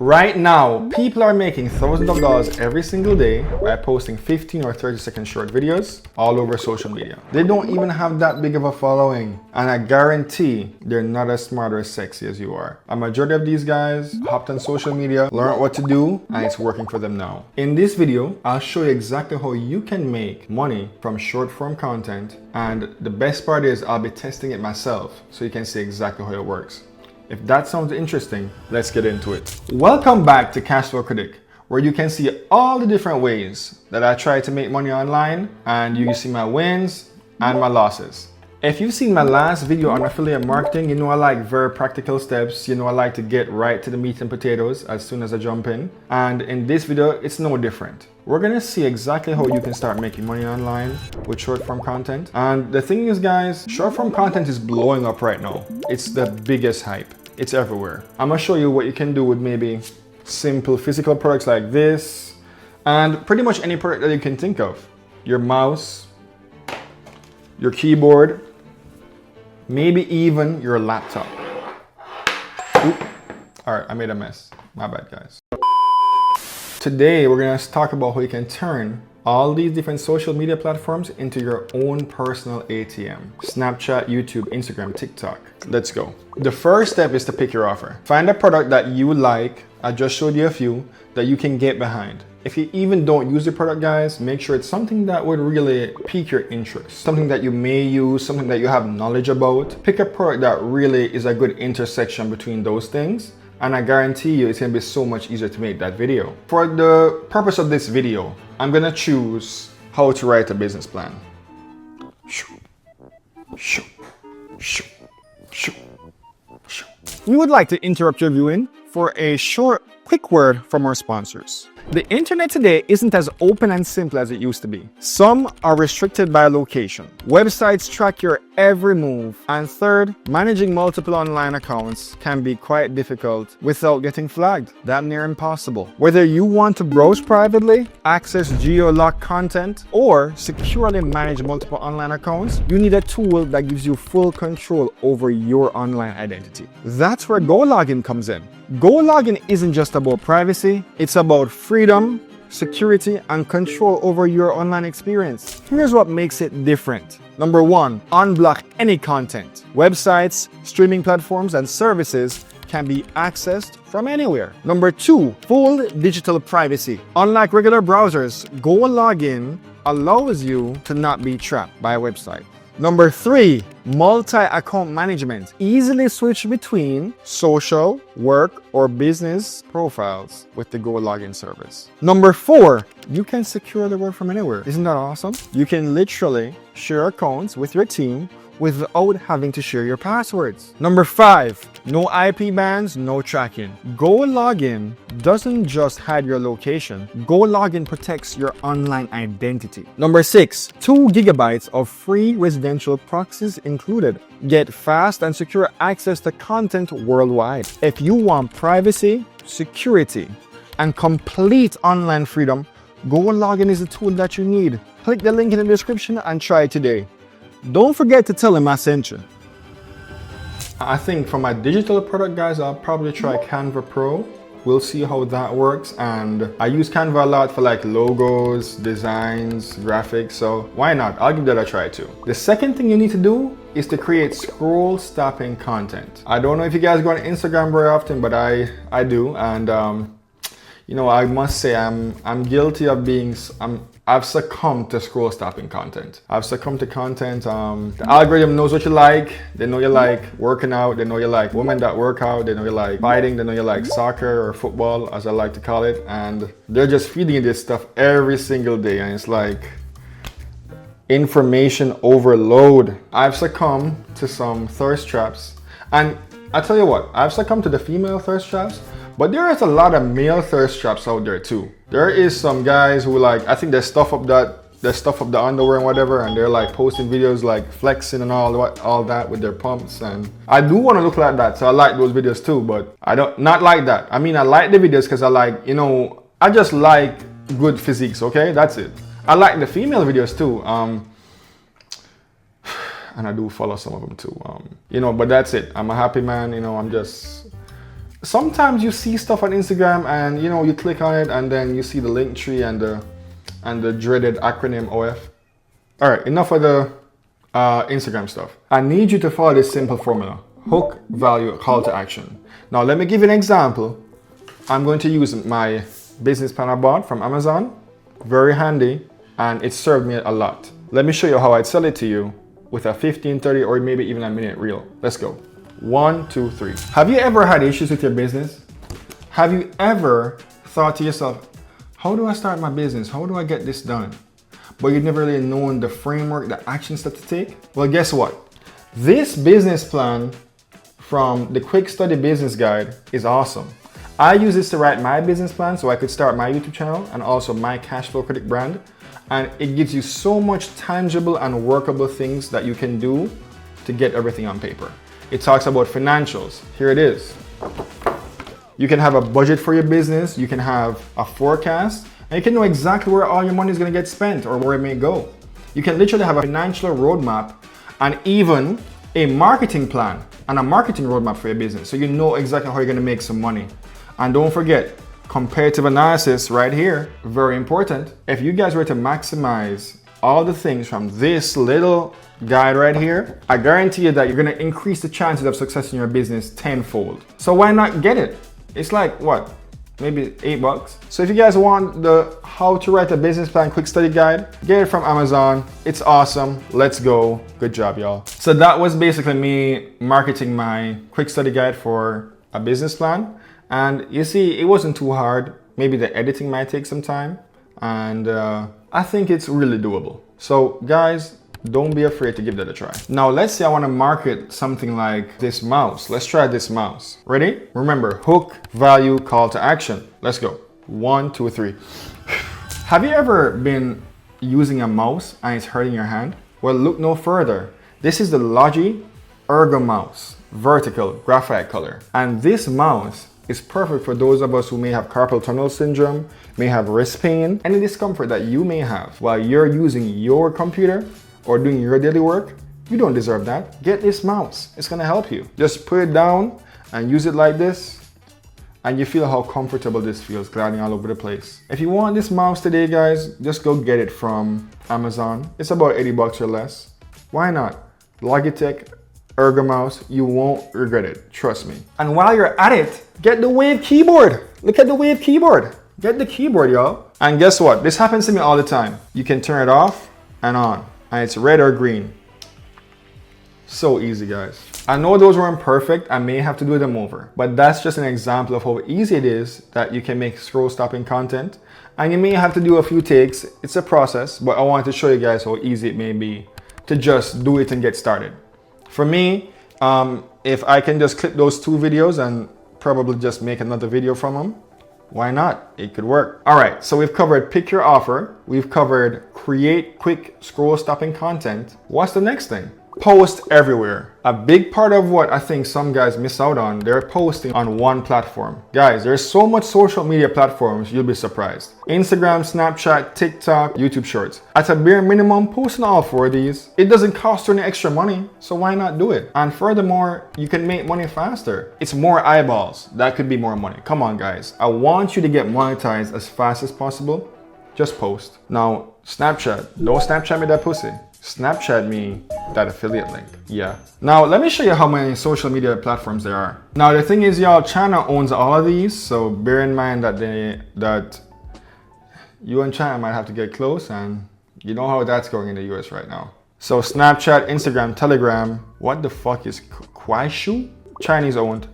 Right now, people are making thousands of dollars every single day by posting 15 or 30-second short videos all over social media. They don't even have that big of a following, and I guarantee they're not as smart or sexy as you are. A majority of these guys hopped on social media, learned what to do, and it's working for them now. In this video, I'll show you exactly how you can make money from short form content, and the best part is I'll be testing it myself so you can see exactly how it works. If that sounds interesting, let's get into it. Welcome back to Cashflow Critic, where you can see all the different ways that I try to make money online, and you can see my wins and my losses. If you've seen my last video on affiliate marketing, you know I like very practical steps. You know I like to get right to the meat and potatoes as soon as I jump in. And in this video, it's no different. We're gonna see exactly how you can start making money online with short form content. And the thing is, guys, short form content is blowing up right now. It's the biggest hype. It's everywhere. I'm gonna show you what you can do with maybe simple physical products like this, and pretty much any product that you can think of. Your mouse, your keyboard, maybe even your laptop. Oop. All right, I made a mess. My bad, guys. Today, we're gonna talk about how you can turn all these different social media platforms into your own personal ATM. Snapchat, YouTube, Instagram, TikTok. Let's go. The first step is to pick your offer. Find a product that you like. I just showed you a few that you can get behind. If you even don't use the product, guys, make sure it's something that would really pique your interest. Something that you may use, something that you have knowledge about. Pick a product that really is a good intersection between those things, and I guarantee you it's gonna be so much easier to make that video. For the purpose of this video, I'm gonna choose how to write a business plan. We would like to interrupt your viewing for a short, quick word from our sponsors. The internet today isn't as open and simple as it used to be. Some are restricted by location. Websites track your every move. And third, managing multiple online accounts can be quite difficult without getting flagged. Damn near impossible. Whether you want to browse privately, access geo-locked content, or securely manage multiple online accounts, you need a tool that gives you full control over your online identity. That's where GoLogin comes in. GoLogin isn't just about privacy, it's about freedom, security, and control over your online experience. Here's what makes it different. Number one, unblock any content. Websites, streaming platforms, and services can be accessed from anywhere. Number two, full digital privacy. Unlike regular browsers, GoLogin allows you to not be trapped by a website. Number three, multi-account management. Easily switch between social, work, or business profiles with the GoLogin service. Number four, you can secure the work from anywhere. Isn't that awesome? You can literally share accounts with your team without having to share your passwords. Number five, no IP bans, no tracking. GoLogin doesn't just hide your location. GoLogin protects your online identity. Number six, 2 gigabytes of free residential proxies included. Get fast and secure access to content worldwide. If you want privacy, security, and complete online freedom, GoLogin is the tool that you need. Click the link in the description and try it today. Don't forget to tell him I sent you. I think for my digital product, guys, I'll probably try Canva Pro. We'll see how that works. And I use Canva a lot for like logos, designs, graphics. So why not? I'll give that a try too. The second thing you need to do is to create scroll stopping content. I don't know if you guys go on Instagram very often, but I do. And you know, I must say I'm guilty of being, I've succumbed to scroll stopping content. I've succumbed to content. The algorithm knows what you like. They know you like working out. They know you like women that work out. They know you like fighting. They know you like soccer or football, as I like to call it. And they're just feeding you this stuff every single day. And it's like information overload. I've succumbed to some thirst traps. And I tell you what, I've succumbed to the female thirst traps. But there is a lot of male thirst traps out there too. There is some guys who like, I think they stuff up the underwear and whatever, and they're like posting videos like flexing and all that with their pumps. And I do want to look like that, so I like those videos too, but I don't, not like that. I mean, I like the videos because I like, you know, I just like good physiques, okay? That's it. I like the female videos too. And I do follow some of them too. You know, but that's it. I'm a happy man, you know, I'm just Sometimes you see stuff on Instagram and you know, you click on it and then you see the link tree and the dreaded acronym OF. All right, enough of the Instagram stuff. I need you to follow this simple formula: hook, value, call to action. Now let me give you an example. I'm going to use my business plan I bought from Amazon. Very handy, and it served me a lot. Let me show you how I'd sell it to you with a 15, 30, or maybe even a minute reel. Let's go. 1, 2, 3. Have you ever had issues with your business? Have you ever thought to yourself, how do I start my business? How do I get this done? But you've never really known the framework, the action step to take? Well, guess what? This business plan from the Quick Study Business Guide is awesome. I use this to write my business plan so I could start my YouTube channel and also my Cashflow Critic brand. And it gives you so much tangible and workable things that you can do to get everything on paper. It talks about financials. Here it is. You can have a budget for your business. You can have a forecast, and you can know exactly where all your money is going to get spent or where it may go. You can literally have a financial roadmap and even a marketing plan and a marketing roadmap for your business, so you know exactly how you're going to make some money. And don't forget, comparative analysis right here, very important. If you guys were to maximize all the things from this little guide right here, I guarantee you that you're going to increase the chances of success in your business tenfold. So why not get it? It's like what? Maybe $8. So if you guys want the how to write a business plan quick study guide, get it from Amazon. It's awesome. Let's go. Good job, y'all. So that was basically me marketing my quick study guide for a business plan. And you see, it wasn't too hard. Maybe the editing might take some time. And I think it's really doable. So guys, don't be afraid to give that a try. Now, let's say I want to market something like this mouse. Let's try this mouse. Ready? Remember, hook, value, call to action. Let's go. 1, 2, 3. Have you ever been using a mouse and it's hurting your hand? Well, look no further. This is the Logi Ergo mouse, vertical graphite color. And this mouse is perfect for those of us who may have carpal tunnel syndrome, may have wrist pain, any discomfort that you may have while you're using your computer or doing your daily work. You don't deserve that. Get this mouse. It's gonna help you. Just put it down and use it like this, and you feel how comfortable this feels, gliding all over the place. If you want this mouse today, guys, just go get it from Amazon. It's about $80 or less. Why not? Logitech Ergo mouse, you won't regret it, trust me. And while you're at it, get the Wave keyboard. Look at the Wave keyboard. Get the keyboard, y'all. And guess what? This happens to me all the time. You can turn it off and on, and it's red or green. So easy, guys. I know those weren't perfect. I may have to do them over, but that's just an example of how easy it is that you can make scroll stopping content. And you may have to do a few takes. It's a process, but I wanted to show you guys how easy it may be to just do it and get started. For me, if I can just clip those 2 videos and probably just make another video from them, why not? It could work. All right, so we've covered pick your offer. We've covered create quick scroll stopping content. What's the next thing? Post everywhere. A big part of what I think some guys miss out on, they're posting on one platform. Guys, there's so much social media platforms, you'll be surprised. Instagram, Snapchat, TikTok, YouTube Shorts. At a bare minimum, post on all 4 of these. It doesn't cost you any extra money, so why not do it? And furthermore, you can make money faster. It's more eyeballs. That could be more money. Come on, guys. I want you to get monetized as fast as possible. Just post. Now, Snapchat. Don't Snapchat me that pussy. Snapchat me that affiliate link. Yeah. Now let me show you how many social media platforms there are. Now the thing is, y'all, China owns all of these, so bear in mind that you and China might have to get close, and you know how that's going in the US right now. So Snapchat, Instagram, Telegram. What the fuck is Kuaishou? Chinese owned.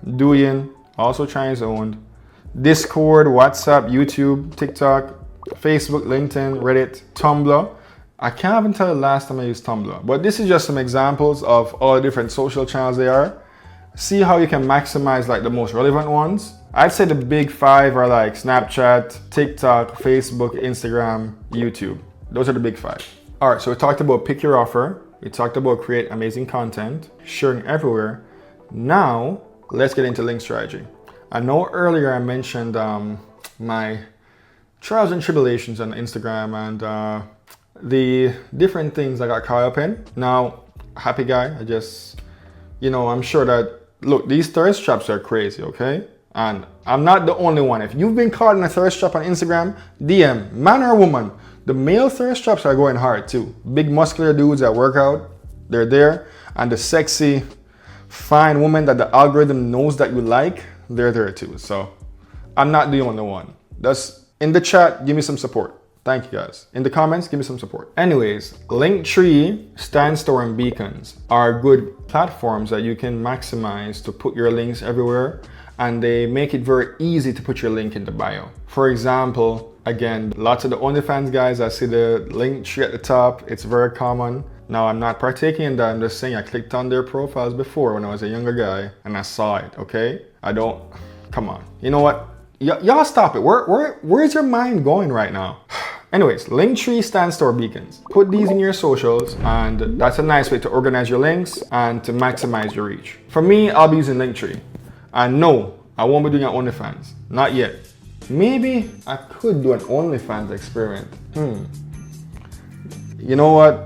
Douyin, also Chinese owned. Discord, WhatsApp, YouTube, TikTok, Facebook, LinkedIn, Reddit, Tumblr. I can't even tell the last time I used Tumblr, but this is just some examples of all the different social channels they are. See how you can maximize like the most relevant ones. I'd say the big 5 are like Snapchat, TikTok, Facebook, Instagram, YouTube. Those are the big 5. All right, so we talked about pick your offer. We talked about create amazing content, sharing everywhere. Now, let's get into link strategy. I know earlier I mentioned my trials and tribulations on Instagram and the different things I got caught up in. Now, happy guy, I'm sure that look, these thirst traps are crazy, okay? And I'm not the only one. If you've been caught in a thirst trap on Instagram, DM, man or woman, the male thirst traps are going hard too. Big muscular dudes that work out, they're there. And the sexy, fine woman that the algorithm knows that you like, they're there too. So I'm not the only one. Just in the chat, give me some support. Thank you guys. In the comments, give me some support. Anyways, Linktree, Standstore, and Beacons are good platforms that you can maximize to put your links everywhere, and they make it very easy to put your link in the bio. For example, again, lots of the OnlyFans guys, I see the Linktree at the top. It's very common. Now, I'm not partaking in that. I'm just saying I clicked on their profiles before when I was a younger guy and I saw it, okay? Come on. You know what? Y'all stop it. Where's your mind going right now? Anyways, Linktree, Standstore, Beacons. Put these in your socials, and that's a nice way to organize your links and to maximize your reach. For me, I'll be using Linktree. And no, I won't be doing an OnlyFans. Not yet. Maybe I could do an OnlyFans experiment. You know what?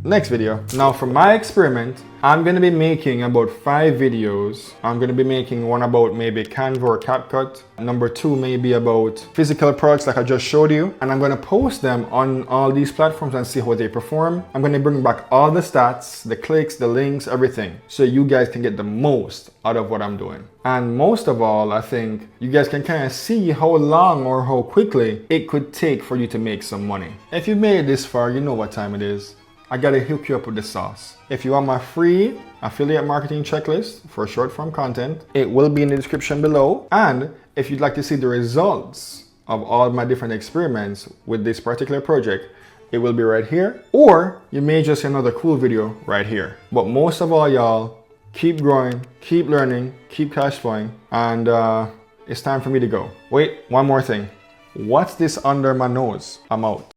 Next video. Now for my experiment, I'm going to be making about 5 videos. I'm going to be making one about maybe Canva or CapCut. Number 2 maybe about physical products like I just showed you. And I'm going to post them on all these platforms and see how they perform. I'm going to bring back all the stats, the clicks, the links, everything. So you guys can get the most out of what I'm doing. And most of all, I think you guys can kind of see how long or how quickly it could take for you to make some money. If you made it this far, you know what time it is. I gotta hook you up with the sauce. If you want my free affiliate marketing checklist for short form content, it will be in the description below. And if you'd like to see the results of all my different experiments with this particular project, it will be right here. Or you may just see another cool video right here. But most of all, y'all, keep growing, keep learning, keep cash flowing, and it's time for me to go. Wait, one more thing. What's this under my nose? I'm out.